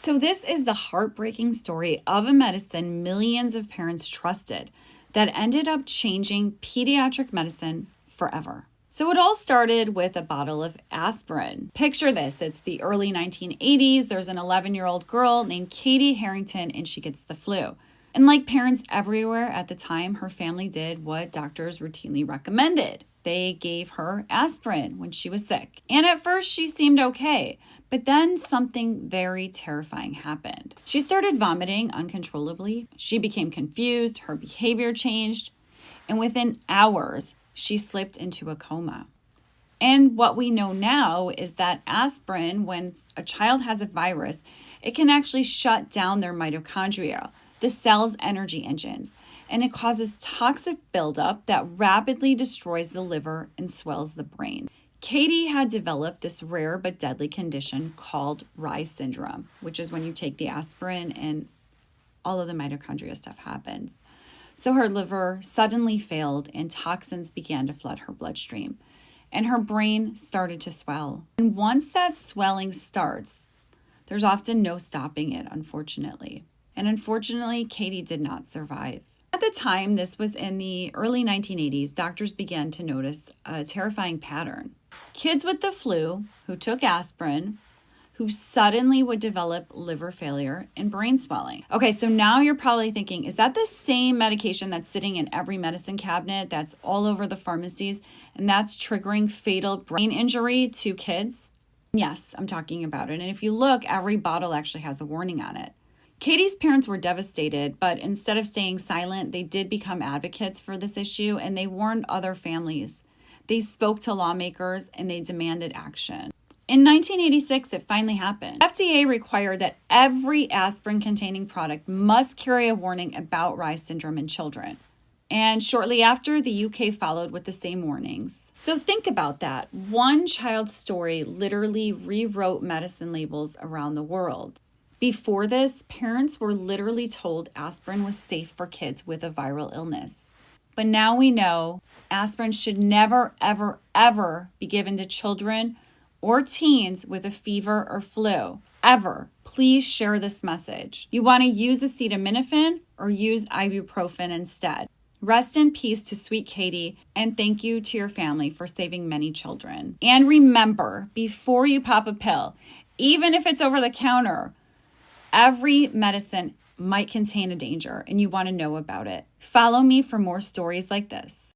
So this is the heartbreaking story of a medicine millions of parents trusted that ended up changing pediatric medicine forever. So it all started with a bottle of aspirin. Picture this, it's the early 1980s. There's an 11-year-old girl named Katie Harrington and she gets the flu. And like parents everywhere at the time, her family did what doctors routinely recommended. They gave her aspirin when she was sick. And at first she seemed okay, but then something very terrifying happened. She started vomiting uncontrollably. She became confused, her behavior changed, and within hours, she slipped into a coma. And what we know now is that aspirin, when a child has a virus, it can actually shut down their mitochondria, the cell's energy engines, and it causes toxic buildup that rapidly destroys the liver and swells the brain. Katie had developed this rare but deadly condition called Reye syndrome, which is when you take the aspirin and all of the mitochondria stuff happens. So her liver suddenly failed and toxins began to flood her bloodstream, and her brain started to swell. And once that swelling starts, there's often no stopping it, unfortunately. And unfortunately, Katie did not survive. At the time, this was in the early 1980s, doctors began to notice a terrifying pattern. Kids with the flu who took aspirin, who suddenly would develop liver failure and brain swelling. Okay, so now you're probably thinking, is that the same medication that's sitting in every medicine cabinet, that's all over the pharmacies, and that's triggering fatal brain injury to kids? Yes, I'm talking about it. And if you look, every bottle actually has a warning on it. Katie's parents were devastated, but instead of staying silent, they did become advocates for this issue, and they warned other families. They spoke to lawmakers, and they demanded action. In 1986, it finally happened. FDA required that every aspirin-containing product must carry a warning about Reye syndrome in children. And shortly after, the UK followed with the same warnings. So think about that. One child's story literally rewrote medicine labels around the world. Before this, parents were literally told aspirin was safe for kids with a viral illness. But now we know aspirin should never, ever, ever be given to children or teens with a fever or flu, ever. Please share this message. You want to use acetaminophen or use ibuprofen instead. Rest in peace to sweet Katie, and thank you to your family for saving many children. And remember, before you pop a pill, even if it's over the counter, every medicine might contain a danger, and you want to know about it. Follow me for more stories like this.